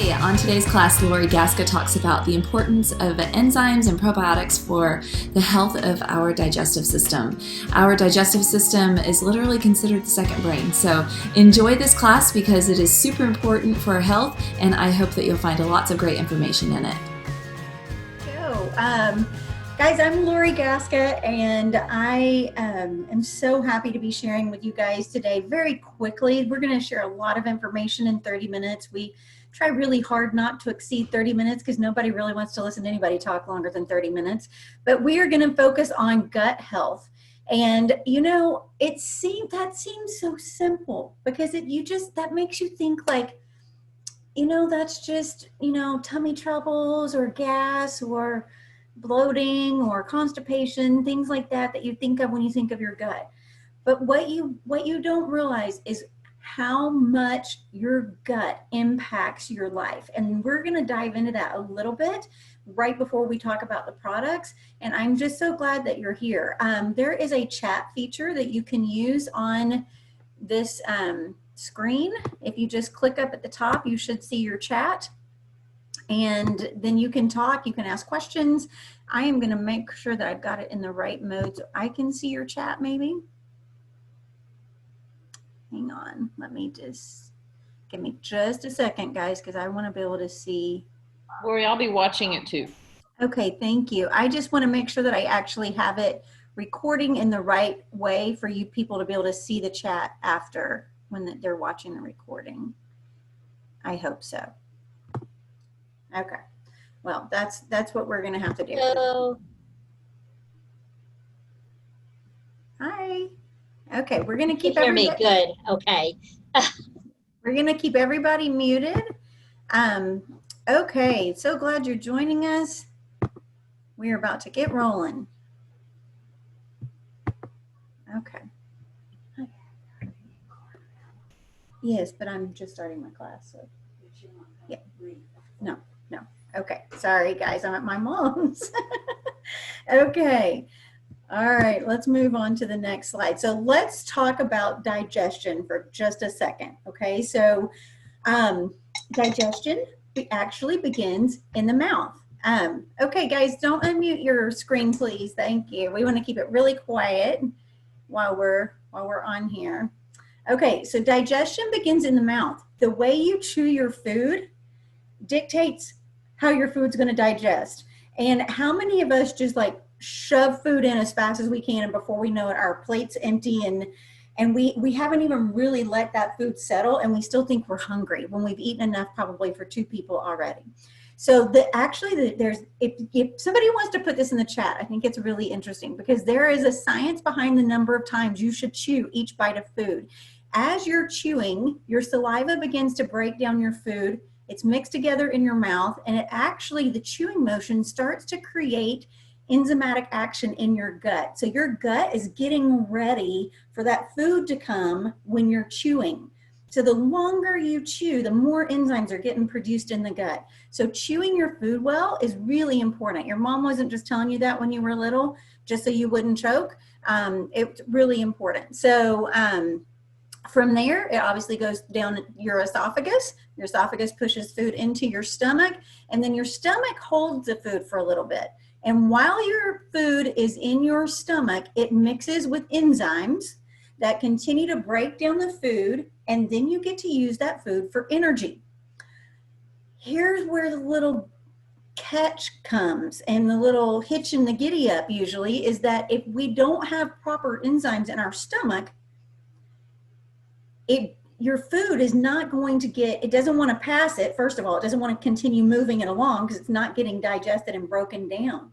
Hi, on today's class, Lori Gasca talks about the importance of enzymes and probiotics for the health of our digestive system. Our digestive system is literally considered the second brain, so enjoy this class because it is super important for our health, and I hope that you'll find lots of great information in it. Guys, I'm Lori Gasca, and I am so happy to be sharing with you guys today. Very quickly, we're going to share a lot of information in 30 minutes. We try really hard not to exceed 30 minutes because nobody really wants to listen to anybody talk longer than 30 minutes. But we are going to focus on gut health. And, you know, that seems so simple because that makes you think like, you know, that's just, you know, tummy troubles or gas or bloating or constipation, things like that you think of when you think of your gut. But what you don't realize is how much your gut impacts your life. And we're going to dive into that a little bit right before we talk about the products. And I'm just so glad that you're here. There is a chat feature that you can use on this screen. If you just click up at the top, you should see your chat. And then you can talk, you can ask questions. I am going to make sure that I've got it in the right mode so I can see your chat maybe. Hang on, give me just a second, guys, because I want to be able to see. Lori, I'll be watching it too. Okay, thank you. I just want to make sure that I actually have it recording in the right way for you people to be able to see the chat after when they're watching the recording. I hope so. Okay, well, that's what we're going to have to do. Hello. Hi. Okay, we're going to keep hear me good. Okay. We're going to keep everybody muted. Okay, so glad you're joining us. We are about to get rolling. Okay. Yes, but I'm just starting my class, so. Yeah. No. Okay, sorry guys, I'm at my mom's. Okay, all right, let's move on to the next slide. So let's talk about digestion for just a second, okay? So digestion actually begins in the mouth. Okay, guys, don't unmute your screen, please. Thank you. We want to keep it really quiet while we're on here. Okay, so digestion begins in the mouth. The way you chew your food dictates how your food's going to digest. And how many of us just like shove food in as fast as we can, and before we know it, our plate's empty, and we haven't even really let that food settle, and we still think we're hungry when we've eaten enough probably for 2 people already. So if somebody wants to put this in the chat, I think it's really interesting because there is a science behind the number of times you should chew each bite of food. As you're chewing, your saliva begins to break down your food. It's mixed together in your mouth, and the chewing motion starts to create enzymatic action in your gut. So your gut is getting ready for that food to come when you're chewing. So the longer you chew, the more enzymes are getting produced in the gut. So chewing your food well is really important. Your mom wasn't just telling you that when you were little, just so you wouldn't choke. It's really important. So from there, it obviously goes down your esophagus. Your esophagus pushes food into your stomach, and then your stomach holds the food for a little bit. And while your food is in your stomach, it mixes with enzymes that continue to break down the food, and then you get to use that food for energy. Here's where the little catch comes, and the little hitch in the giddy up usually is that if we don't have proper enzymes in our stomach, your food is not going to it doesn't want to pass it. First of all, it doesn't want to continue moving it along because it's not getting digested and broken down,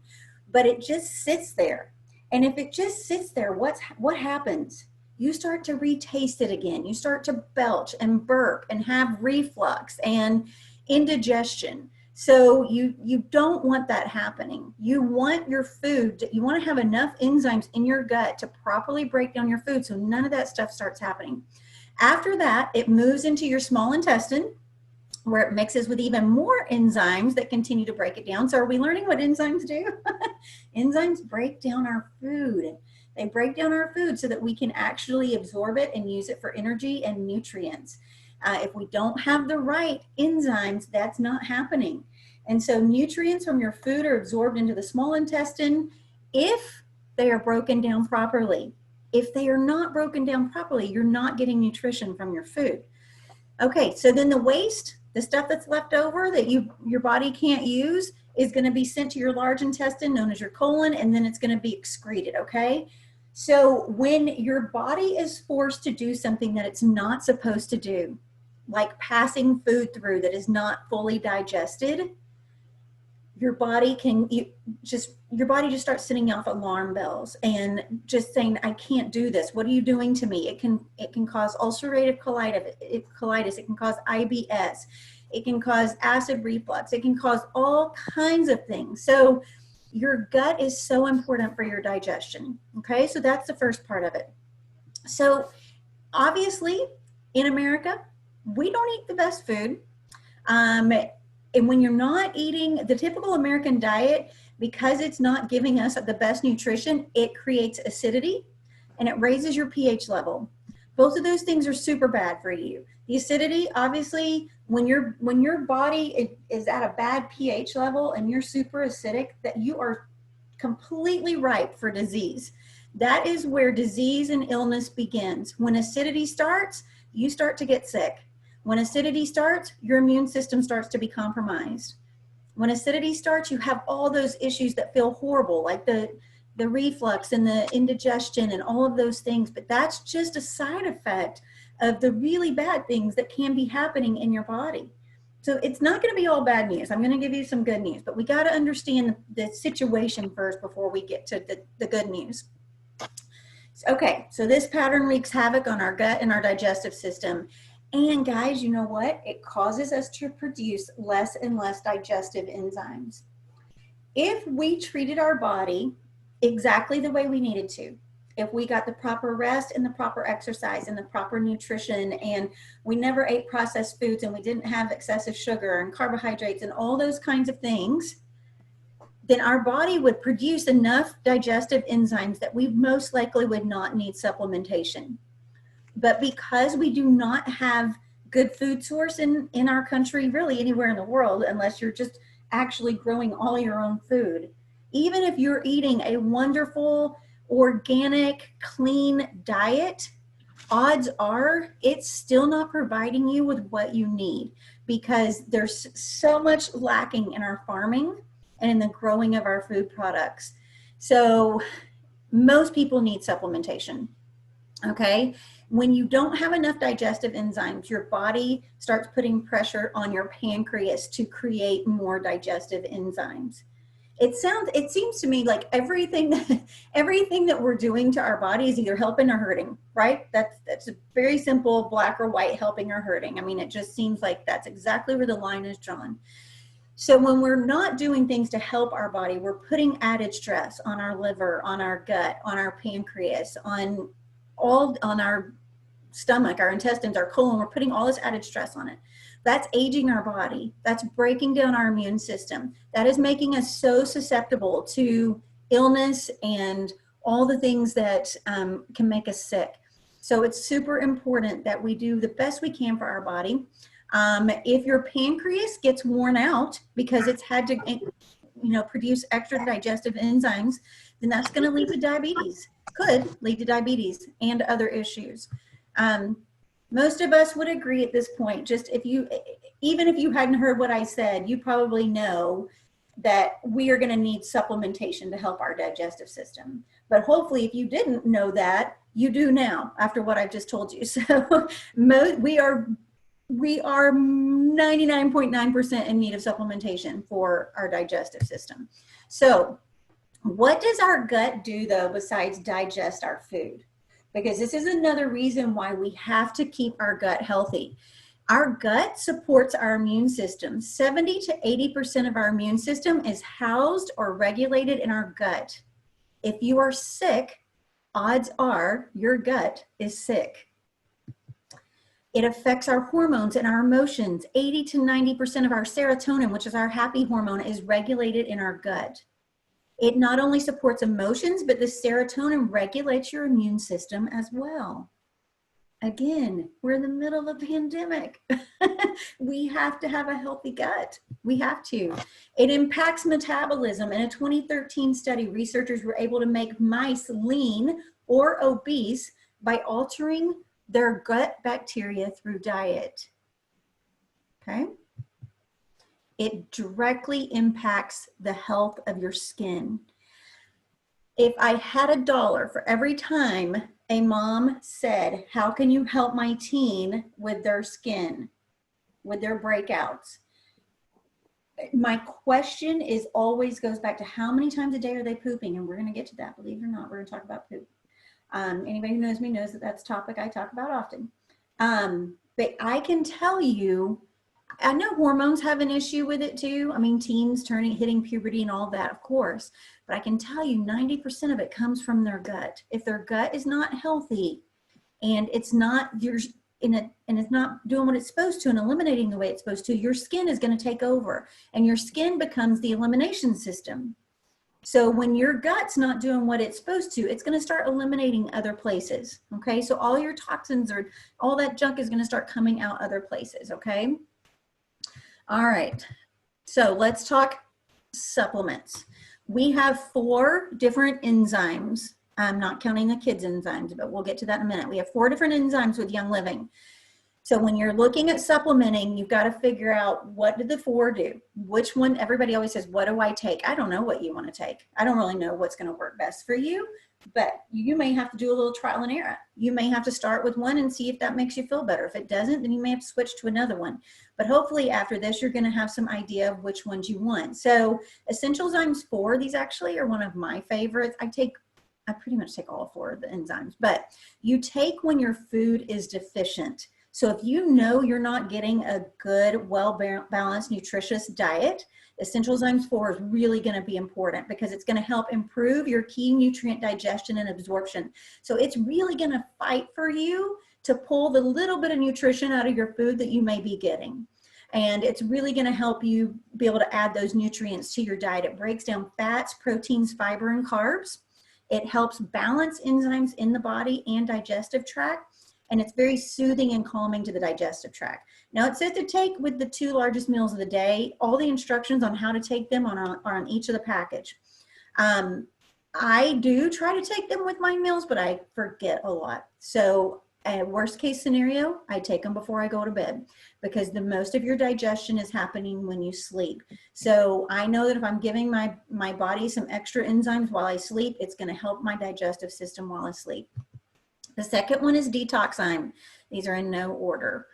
but it just sits there. And if it just sits there, what happens? You start to retaste it again. You start to belch and burp and have reflux and indigestion. So you don't want that happening. You want your food, you want to have enough enzymes in your gut to properly break down your food so none of that stuff starts happening. After that, it moves into your small intestine where it mixes with even more enzymes that continue to break it down. So are we learning what enzymes do? Enzymes break down our food. They break down our food so that we can actually absorb it and use it for energy and nutrients. If we don't have the right enzymes, that's not happening. And so nutrients from your food are absorbed into the small intestine if they are broken down properly. If they are not broken down properly, you're not getting nutrition from your food. Okay, so then the waste, the stuff that's left over that your body can't use, is going to be sent to your large intestine, known as your colon, and then it's going to be excreted, okay? So when your body is forced to do something that it's not supposed to do, like passing food through that is not fully digested, your body just starts setting off alarm bells and just saying, I can't do this. What are you doing to me? It can cause ulcerative colitis. It can cause IBS. It can cause acid reflux. It can cause all kinds of things. So your gut is so important for your digestion. Okay, so that's the first part of it. So obviously in America, we don't eat the best food. And when you're not eating the typical American diet, because it's not giving us the best nutrition, it creates acidity and it raises your pH level. Both of those things are super bad for you. The acidity, obviously, when your body is at a bad pH level and you're super acidic, that you are completely ripe for disease. That is where disease and illness begins. When acidity starts, you start to get sick. When acidity starts, your immune system starts to be compromised. When acidity starts, you have all those issues that feel horrible, like the reflux and the indigestion and all of those things. But that's just a side effect of the really bad things that can be happening in your body. So it's not going to be all bad news. I'm going to give you some good news, but we got to understand the situation first before we get to the good news. Okay, so this pattern wreaks havoc on our gut and our digestive system. And guys, you know what? It causes us to produce less and less digestive enzymes. If we treated our body exactly the way we needed to, if we got the proper rest and the proper exercise and the proper nutrition, and we never ate processed foods and we didn't have excessive sugar and carbohydrates and all those kinds of things, then our body would produce enough digestive enzymes that we most likely would not need supplementation. But because we do not have good food source in our country, really anywhere in the world, unless you're just actually growing all your own food, even if you're eating a wonderful, organic, clean diet, odds are it's still not providing you with what you need, because there's so much lacking in our farming and in the growing of our food products. So most people need supplementation. Okay, when you don't have enough digestive enzymes, your body starts putting pressure on your pancreas to create more digestive enzymes. It seems to me like everything that we're doing to our body is either helping or hurting, right? That's a very simple black or white, helping or hurting. I mean, it just seems like that's exactly where the line is drawn. So when we're not doing things to help our body, we're putting added stress on our liver, on our gut, on our pancreas, on our stomach, our intestines, our colon. We're putting all this added stress on it. That's aging our body. That's breaking down our immune system. That is making us so susceptible to illness and all the things that can make us sick. So it's super important that we do the best we can for our body. If your pancreas gets worn out because it's had to produce extra digestive enzymes, then that's going to lead to diabetes. Could lead to diabetes and other issues. Most of us would agree at this point, even if you hadn't heard what I said, you probably know that we are going to need supplementation to help our digestive system. But hopefully if you didn't know that, you do now after what I've just told you. So we are 99.9% in need of supplementation for our digestive system. So what does our gut do, though, besides digest our food? Because this is another reason why we have to keep our gut healthy. Our gut supports our immune system. 70 to 80% of our immune system is housed or regulated in our gut. If you are sick, odds are your gut is sick. It affects our hormones and our emotions. 80 to 90% of our serotonin, which is our happy hormone, is regulated in our gut. It not only supports emotions, but the serotonin regulates your immune system as well. Again, we're in the middle of a pandemic. We have to have a healthy gut. We have to. It impacts metabolism. In a 2013 study, researchers were able to make mice lean or obese by altering their gut bacteria through diet. Okay? It directly impacts the health of your skin. If I had $1 for every time a mom said, how can you help my teen with their skin, with their breakouts? My question is always goes back to how many times a day are they pooping? And we're going to get to that, believe it or not. We're going to talk about poop. Anybody who knows me knows that that's a topic I talk about often. But I can tell you, I know hormones have an issue with it too. I mean, teens hitting puberty and all that, of course. But I can tell you 90% of it comes from their gut. If their gut is not healthy and it's not and it's not doing what it's supposed to and eliminating the way it's supposed to, your skin is going to take over, and your skin becomes the elimination system. So when your gut's not doing what it's supposed to, it's going to start eliminating other places. Okay. So all your toxins or all that junk is going to start coming out other places. Okay. All right. So let's talk supplements. We have 4 different enzymes. I'm not counting the kids' enzymes, but we'll get to that in a minute. We have 4 different enzymes with Young Living. So when you're looking at supplementing, you've got to figure out, what did the 4 do? Which one? Everybody always says, what do I take? I don't know what you want to take. I don't really know what's going to work best for you, but you may have to do a little trial and error. You may have to start with one and see if that makes you feel better. If it doesn't, then you may have to switch to another one. But hopefully after this, you're going to have some idea of which ones you want. So Essentialzymes 4, these actually are one of my favorites. I pretty much take all 4 of the enzymes, but you take when your food is deficient. So if you know you're not getting a good, well-balanced, nutritious diet, Essentialzymes 4 is really going to be important because it's going to help improve your key nutrient digestion and absorption. So it's really going to fight for you to pull the little bit of nutrition out of your food that you may be getting. And it's really going to help you be able to add those nutrients to your diet. It breaks down fats, proteins, fiber, and carbs. It helps balance enzymes in the body and digestive tract. And it's very soothing and calming to the digestive tract. Now it says to take with the 2 largest meals of the day. All the instructions on how to take them are on each of the package. I do try to take them with my meals, but I forget a lot. So worst case scenario, I take them before I go to bed because the most of your digestion is happening when you sleep. So I know that if I'm giving my body some extra enzymes while I sleep, it's going to help my digestive system while I sleep. The second one is Detoxzyme. These are in no order.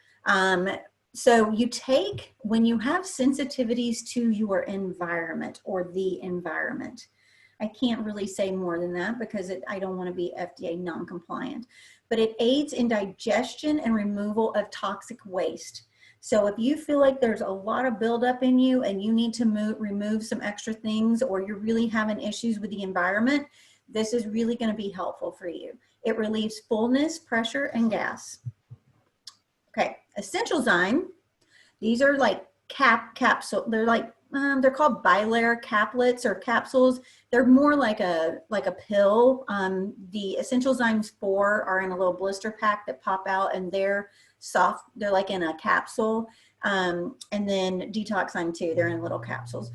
So you take when you have sensitivities to your environment or the environment. I can't really say more than that because I don't want to be FDA non-compliant, but it aids in digestion and removal of toxic waste. So if you feel like there's a lot of buildup in you and you need to remove some extra things, or you're really having issues with the environment, this is really going to be helpful for you. It relieves fullness, pressure, and gas. Okay, Essentialzyme. These are like capsule. They're like they're called bilayer caplets or capsules. They're more like a pill. The Essentialzymes 4 are in a little blister pack that pop out, and they're soft. They're like in a capsule. And then Detoxzyme 2, they're in little capsules.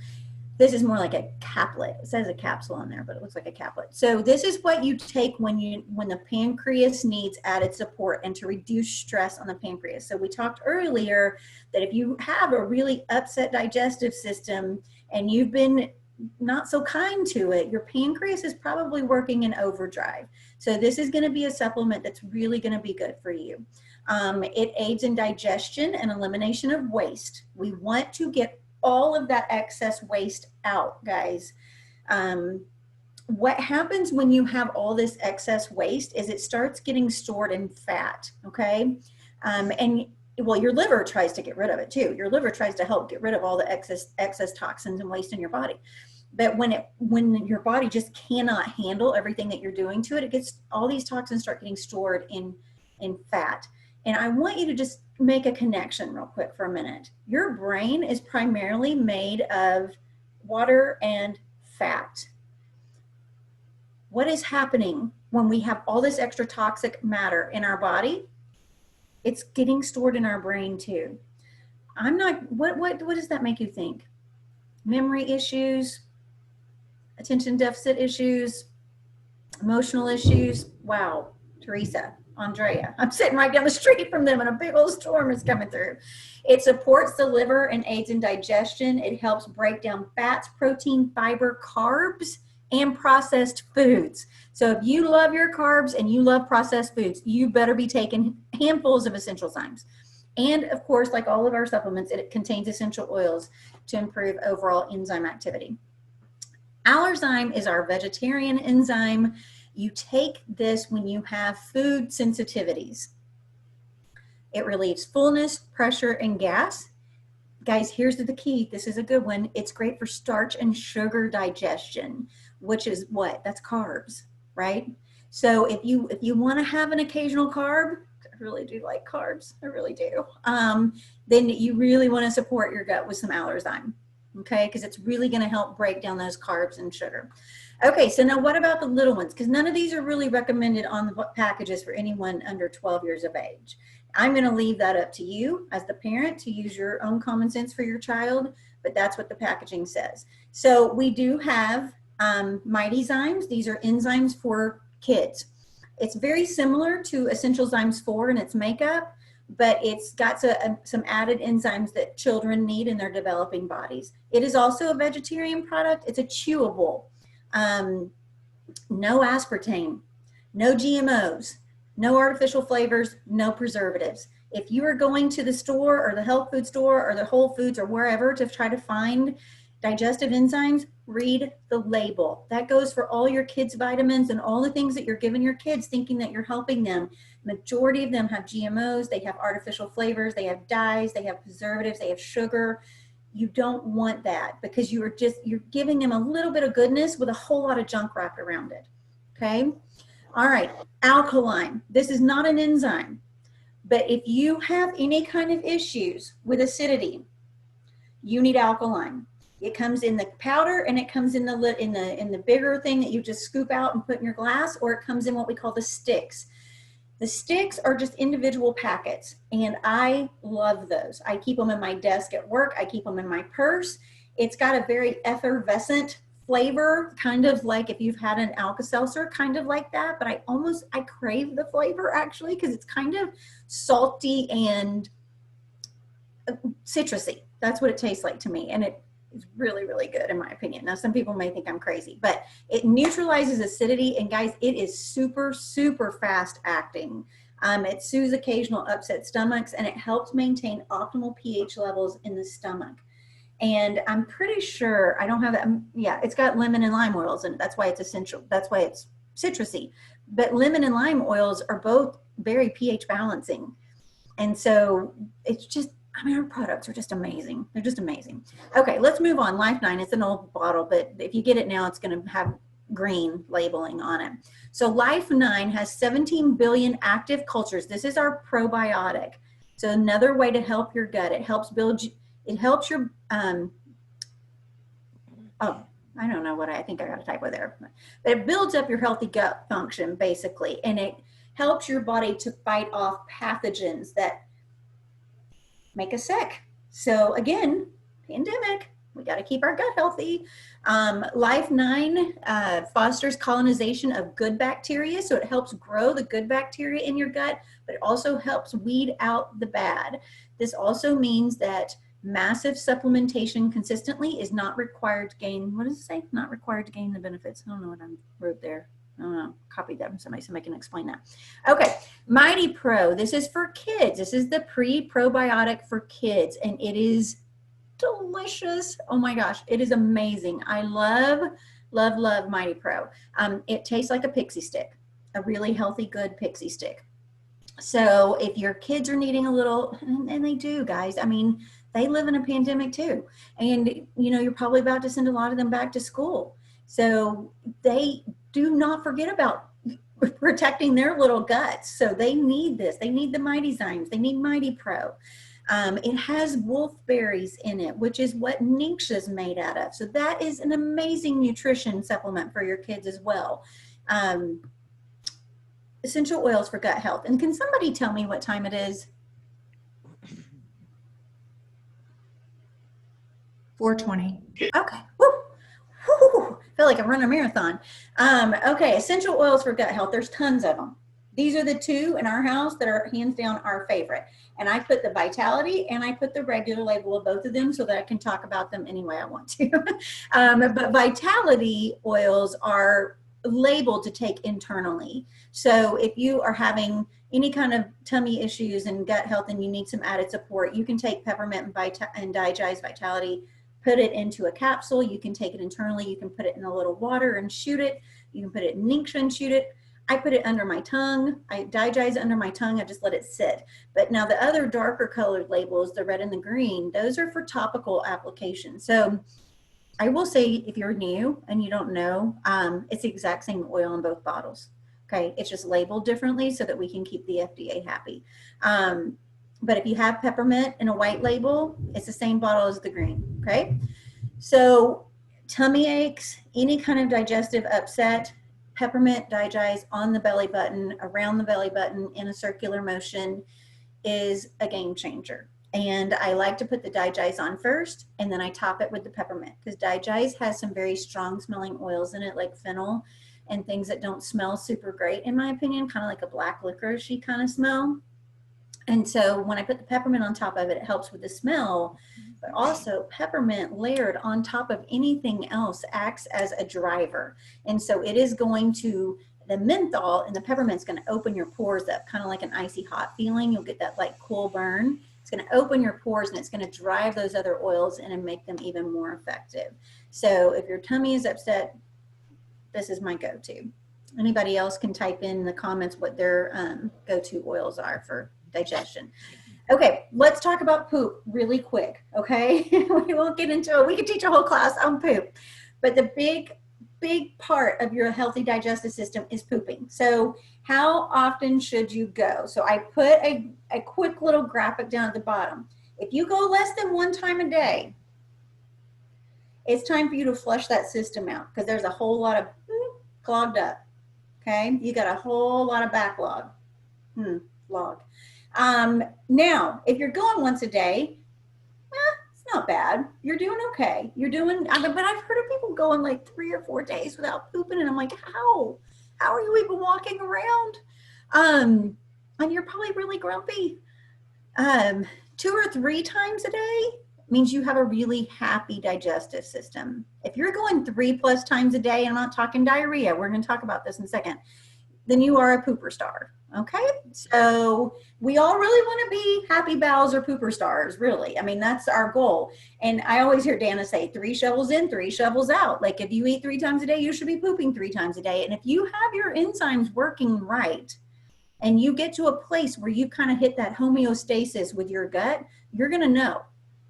This is more like a caplet. It says a capsule on there, but it looks like a caplet. So this is what you take when the pancreas needs added support and to reduce stress on the pancreas. So we talked earlier that if you have a really upset digestive system and you've been not so kind to it, your pancreas is probably working in overdrive. So this is going to be a supplement that's really going to be good for you. It aids in digestion and elimination of waste. We want to get all of that excess waste out, guys. What happens when you have all this excess waste is it starts getting stored in fat, okay? And well, your liver tries to get rid of it too. Your liver tries to help get rid of all the excess toxins and waste in your body. But when your body just cannot handle everything that you're doing to it, all these toxins start getting stored in fat. And I want you to just make a connection real quick for a minute. Your brain is primarily made of water and fat. What is happening when we have all this extra toxic matter in our body? It's getting stored in our brain too. I'm not, what does that make you think? Memory issues, attention deficit issues, emotional issues? Wow, Teresa, Andrea, I'm sitting right down the street from them and a big old storm is coming through. It supports the liver and aids in digestion. It helps break down fats, protein, fiber, carbs, and processed foods. So if you love your carbs and you love processed foods, you better be taking handfuls of essential enzymes. And of course, like all of our supplements, it contains essential oils to improve overall enzyme activity. Allerzyme is our vegetarian enzyme. You take this when you have food sensitivities. It relieves fullness, pressure, and gas. Guys, here's the key. This is a good one. It's great for starch and sugar digestion, which is what? That's carbs, right? So if you want to have an occasional carb, I really do like carbs. I really do. Then you really want to support your gut with some Allerzyme, okay? Because it's really going to help break down those carbs and sugar. Okay, so now what about the little ones? Because none of these are really recommended on the packages for anyone under 12 years of age. I'm going to leave that up to you as the parent to use your own common sense for your child, but that's what the packaging says. So we do have Mightyzymes. These are enzymes for kids. It's very similar to Essential Zymes 4 in its makeup, but it's got some added enzymes that children need in their developing bodies. It is also a vegetarian product. It's a chewable. No aspartame, no GMOs, no artificial flavors, no preservatives. If you are going to the store or the health food store or the Whole Foods or wherever to try to find digestive enzymes, read the label. That goes for all your kids' vitamins and all the things that you're giving your kids thinking that you're helping them. Majority of them have GMOs, they have artificial flavors, they have dyes, they have preservatives, they have sugar. You don't want that because you're giving them a little bit of goodness with a whole lot of junk wrapped around it. Okay. All right. Alkaline. This is not an enzyme, but if you have any kind of issues with acidity, you need Alkaline. It comes in the powder and it comes in the bigger thing that you just scoop out and put in your glass, or it comes in what we call the sticks. The sticks are just individual packets, and I love those. I keep them in my desk at work. I keep them in my purse. It's got a very effervescent flavor, kind of like if you've had an Alka-Seltzer, kind of like that, but I crave the flavor actually because it's kind of salty and citrusy. That's what it tastes like to me, and it is really, really good in my opinion. Now, some people may think I'm crazy, but it neutralizes acidity, and guys, it is super, super fast acting. It soothes occasional upset stomachs, and it helps maintain optimal pH levels in the stomach. And I'm pretty sure, I don't have that, yeah, it's got lemon and lime oils, and that's why it's essential. That's why it's citrusy. But lemon and lime oils are both very pH balancing. And so it's just, I mean, our products are just amazing. They're just amazing. Okay, let's move on. Lifeline, it's an old bottle, but if you get it now, it's going to have green labeling on it. So Lifeline has 17 billion active cultures. This is our probiotic. So another way to help your gut. It helps build, it helps your, I don't know what I think I got a typo there. But it builds up your healthy gut function, basically, and it helps your body to fight off pathogens that make us sick. So again, pandemic, we got to keep our gut healthy. Lifeline fosters colonization of good bacteria. So it helps grow the good bacteria in your gut, but it also helps weed out the bad. This also means that massive supplementation consistently is not required to gain, what does it say? Not required to gain the benefits. I don't know what I wrote there. I don't know, copied that from somebody can explain that. Okay, Mighty Pro, this is for kids. This is the pre-probiotic for kids, and it is delicious. Oh my gosh, it is amazing. I love, love, love Mighty Pro. It tastes like a pixie stick, a really healthy, good pixie stick. So if your kids are needing a little, and they do, guys, I mean, they live in a pandemic too. And, you know, you're probably about to send a lot of them back to school. So they do not forget about protecting their little guts. So they need this. They need the Mightyzymes. They need Mighty Pro. It has wolfberries in it, which is what Ningxia is made out of. So that is an amazing nutrition supplement for your kids as well. essential oils for gut health. And can somebody tell me what time it is? 4:20. Okay. Woo. Woo. Feel like I'm running a marathon. Okay, essential oils for gut health. There's tons of them. These are the two in our house that are hands down our favorite. And I put the Vitality and I put the regular label of both of them so that I can talk about them any way I want to. But Vitality oils are labeled to take internally. So if you are having any kind of tummy issues and gut health and you need some added support, you can take peppermint and Digest Vitality, put it into a capsule. You can take it internally. You can put it in a little water and shoot it. You can put it in Ningxia and shoot it. I put it under my tongue. I digest under my tongue. I just let it sit. But now the other darker colored labels, the red and the green, those are for topical application. So I will say, if you're new and you don't know, it's the exact same oil in both bottles. Okay, it's just labeled differently so that we can keep the FDA happy. But if you have peppermint in a white label, it's the same bottle as the green. Okay, so tummy aches, any kind of digestive upset, peppermint Digest on the belly button, around the belly button in a circular motion is a game changer. And I like to put the Digest on first, and then I top it with the peppermint, because Digest has some very strong smelling oils in it, like fennel and things that don't smell super great, in my opinion, kind of like a black licorice-y kind of smell. And so when I put the peppermint on top of it, it helps with the smell, but also peppermint layered on top of anything else acts as a driver. And so it is going to, the menthol and the peppermint's going to open your pores up, kind of like an icy hot feeling. You'll get that like cool burn. It's going to open your pores and it's going to drive those other oils in and make them even more effective. So if your tummy is upset, this is my go-to. Anybody else can type in the comments what their go-to oils are for digestion. Okay, let's talk about poop really quick, okay? We won't get into it. We could teach a whole class on poop. But the big part of your healthy digestive system is pooping. So how often should you go? So I put a quick little graphic down at the bottom. If you go less than 1 time a day, it's time for you to flush that system out, because there's a whole lot of clogged up, okay? You got a whole lot of backlog. Log. Now, if you're going once a day, it's not bad. You're doing okay. You're doing, but I've heard of people going like 3 or 4 days without pooping, and I'm like, how are you even walking around? And you're probably really grumpy. 2 or 3 times a day means you have a really happy digestive system. If you're going 3+ times a day, and I'm not talking diarrhea, we're going to talk about this in a second, then you are a pooper star. Okay, so we all really want to be happy bowels or pooper stars, really. I mean, that's our goal. And I always hear Dana say 3 shovels in, 3 shovels out. Like if you eat 3 times a day, you should be pooping 3 times a day. And if you have your enzymes working right, and you get to a place where you kind of hit that homeostasis with your gut, you're going to know,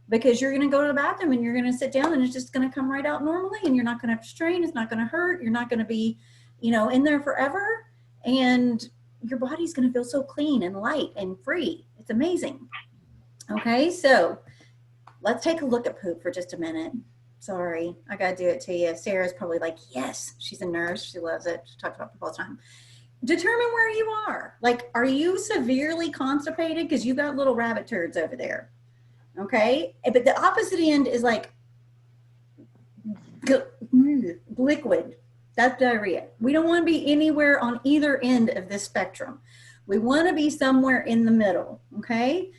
because you're going to go to the bathroom and you're going to sit down and it's just going to come right out normally, and you're not going to have to strain. It's not going to hurt. You're not going to be, in there forever. And your body's going to feel so clean and light and free. It's amazing. Okay, so let's take a look at poop for just a minute. Sorry, I got to do it to you. Sarah's probably like, yes, she's a nurse. She loves it. She talks about poop all the time. Determine where you are. Like, are you severely constipated? Because you got little rabbit turds over there. Okay, but the opposite end is like liquid. That's diarrhea. We don't want to be anywhere on either end of this spectrum. We want to be somewhere in the middle, okay?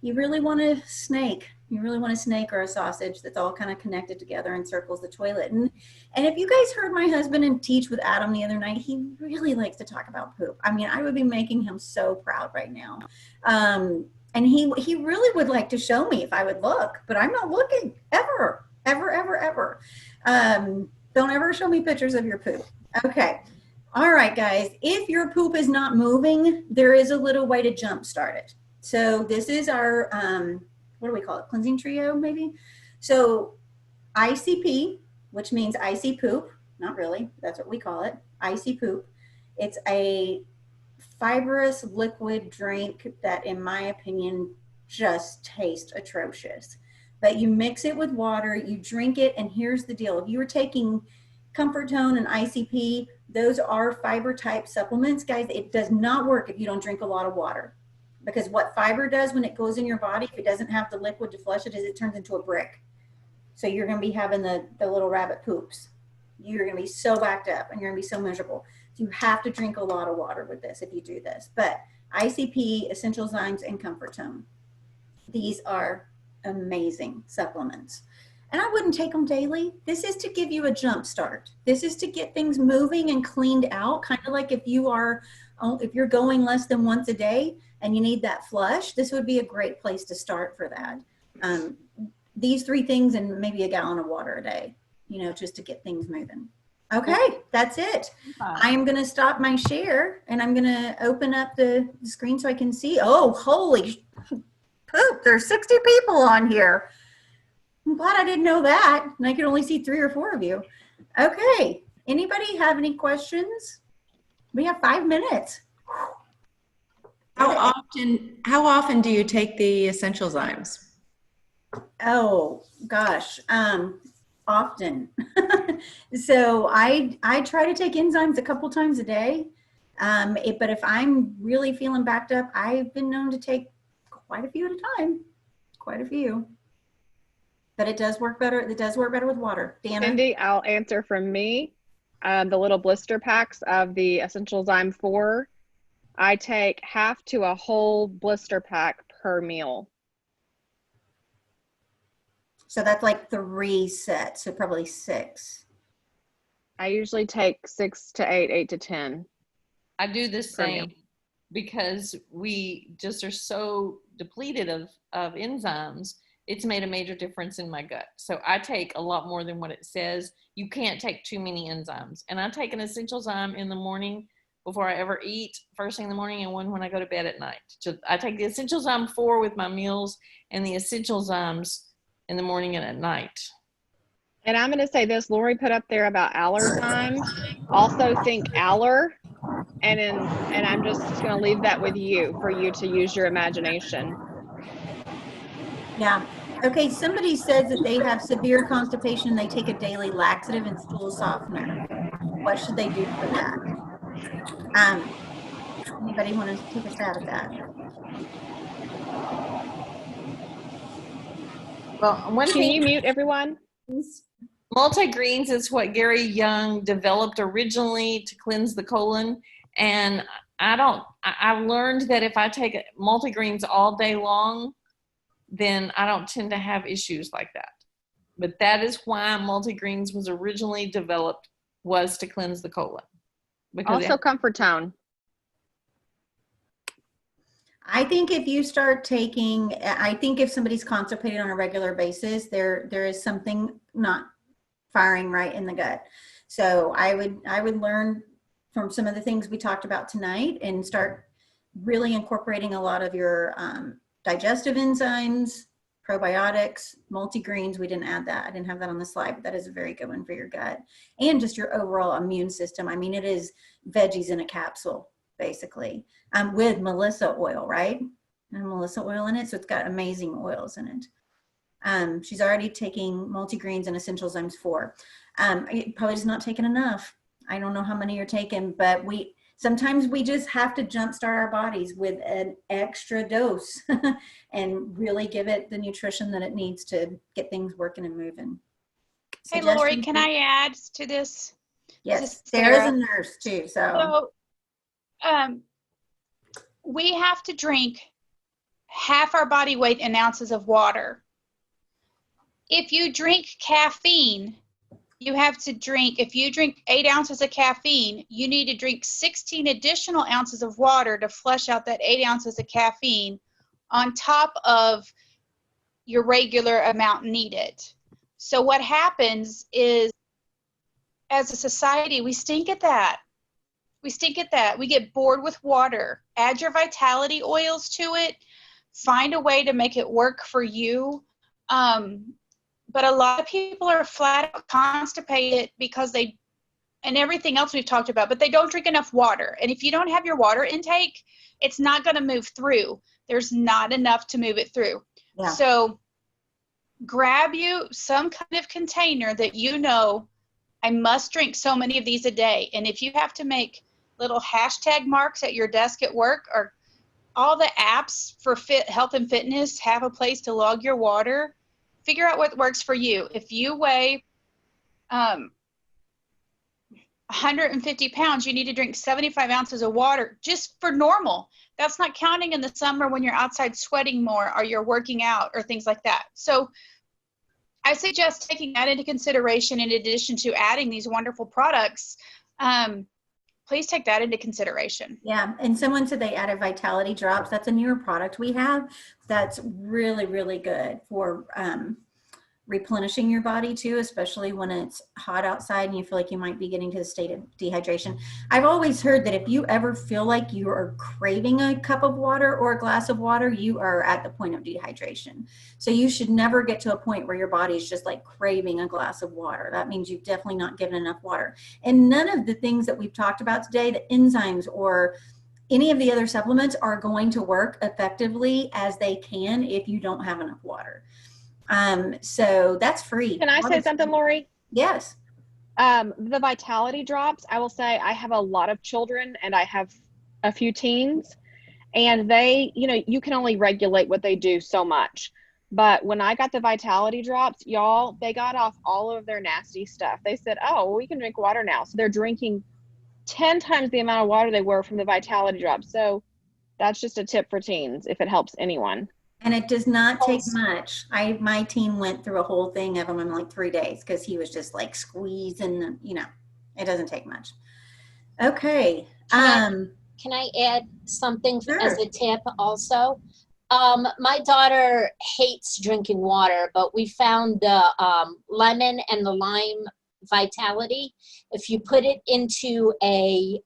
You really want a snake. You really want a snake or a sausage that's all kind of connected together and circles the toilet. And if you guys heard my husband and teach with Adam the other night, he really likes to talk about poop. I mean, I would be making him so proud right now. And he really would like to show me if I would look, but I'm not looking ever. Don't ever show me pictures of your poop. Okay. All right, guys. If your poop is not moving, there is a little way to jumpstart it. So this is our, what do we call it? Cleansing trio, maybe? So ICP, which means icy poop. Not really. That's what we call it. Icy poop. It's a fibrous liquid drink that, in my opinion, just tastes atrocious. But you mix it with water, you drink it, and here's the deal. If you were taking Comfort Tone and ICP, those are fiber type supplements, guys. It does not work if you don't drink a lot of water, because what fiber does when it goes in your body, if it doesn't have the liquid to flush it, is it turns into a brick. So you're going to be having the little rabbit poops. You're going to be so backed up and you're going to be so miserable. So you have to drink a lot of water with this if you do this. But ICP, Essential Zymes, and Comfort Tone, these are amazing supplements. And I wouldn't take them daily. This is to give you a jump start. This is to get things moving and cleaned out, kind of like if you're going less than once a day and you need that flush, this would be a great place to start for that. These 3 things and maybe a gallon of water a day, just to get things moving. Okay, that's it. I am going to stop my share and I'm going to open up the screen so I can see. Oh, holy poop. There's 60 people on here. I'm glad I didn't know that. And I could only see 3 or 4 of you. Okay. Anybody have any questions? We have 5 minutes. How often do you take the Essential Zymes? Oh gosh. Often. So I try to take enzymes a couple times a day. But if I'm really feeling backed up, I've been known to take quite a few at a time. Quite a few. But it does work better. It does work better with water. Dana? Cindy, I'll answer from me. The little blister packs of the Essential Zyme 4, I take half to a whole blister pack per meal. So that's like 3 sets, so probably 6. I usually take 6 to 8, 8 to 10. I do the same because we just are so depleted of enzymes. It's made a major difference in my gut. So I take a lot more than what it says. You can't take too many enzymes. And I take an Essential Zyme in the morning before I ever eat, first thing in the morning, and one when I go to bed at night. So I take the Essential Zyme 4 with my meals and the Essential Zymes in the morning and at night. And I'm going to say this, Lori put up there about Allerzyme. Also think Aller, and I'm just going to leave that with you for you to use your imagination. Yeah. Okay, somebody says that they have severe constipation and they take a daily laxative and stool softener. What should they do for that? Anybody want to take a stab at that? Well, Can you mute everyone? Multigreens is what Gary Young developed originally to cleanse the colon. And I've learned that if I take multigreens all day long, then I don't tend to have issues like that. But that is why multigreens was originally developed, was to cleanse the colon. Because Also Comfort Tone. I think if you start taking, I think if somebody's constipated on a regular basis, there is something not firing right in the gut. So I would learn from some of the things we talked about tonight and start really incorporating a lot of your digestive enzymes, probiotics, multigreens. We didn't add that. I didn't have that on the slide, but that is a very good one for your gut and just your overall immune system. I mean, it is veggies in a capsule, basically, with Melissa oil, right? And Melissa oil in it. So it's got amazing oils in it. She's already taking multigreens and Essential Zymes 4. Probably just not taking enough. I don't know how many you're taking, but sometimes we just have to jumpstart our bodies with an extra dose and really give it the nutrition that it needs to get things working and moving. Hey, Lori, can I add to this? Yes, Sarah's a nurse too. So we have to drink half our body weight in ounces of water. If you drink caffeine, if you drink 8 ounces of caffeine, you need to drink 16 additional ounces of water to flush out that 8 ounces of caffeine on top of your regular amount needed. So what happens is, as a society, we stink at that. We get bored with water. Add your vitality oils to it. Find a way to make it work for you. But a lot of people are flat out constipated because and everything else we've talked about, but they don't drink enough water. And if you don't have your water intake, it's not going to move through. There's not enough to move it through. Yeah. So grab you some kind of container that you know I must drink so many of these a day. And if you have to make little hashtag marks at your desk at work, or all the apps for health and fitness have a place to log your water, figure out what works for you. If you weigh 150 pounds, you need to drink 75 ounces of water just for normal. That's not counting in the summer when you're outside sweating more or you're working out or things like that. So I suggest taking that into consideration in addition to adding these wonderful products. Please take that into consideration. Yeah, and someone said they added Vitality Drops. That's a newer product we have that's really, really good for replenishing your body too, especially when it's hot outside and you feel like you might be getting to the state of dehydration. I've always heard that if you ever feel like you are craving a cup of water or a glass of water, you are at the point of dehydration. So you should never get to a point where your body's just like craving a glass of water. That means you've definitely not given enough water. And none of the things that we've talked about today, the enzymes or any of the other supplements, are going to work effectively as they can if you don't have enough water. So that's free. Can I say something, Lori? Yes. The Vitality Drops, I will say I have a lot of children and I have a few teens, and they, you know, you can only regulate what they do so much. But when I got the Vitality Drops, y'all, they got off all of their nasty stuff. They said, oh, well, we can drink water now. So they're drinking 10 times the amount of water they were from the Vitality Drops. So that's just a tip for teens if it helps anyone. And it does not take much. My teen went through a whole thing of them in like 3 days because he was just like squeezing, you know, it doesn't take much. Okay. Can I add something Sure. as a tip also? My daughter hates drinking water, but we found the lemon and the lime Vitality. If you put it into a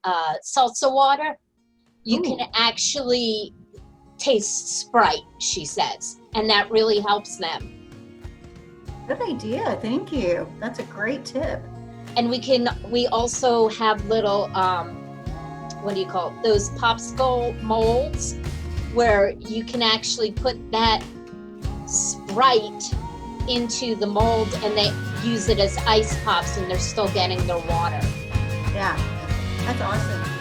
salsa water, you can actually taste Sprite, she says, and that really helps them. Good idea. Thank you. That's a great tip. And we also have little what do you call it? Those popsicle molds where you can actually put that Sprite into the mold and they use it as ice pops and they're still getting their water. Yeah, that's awesome.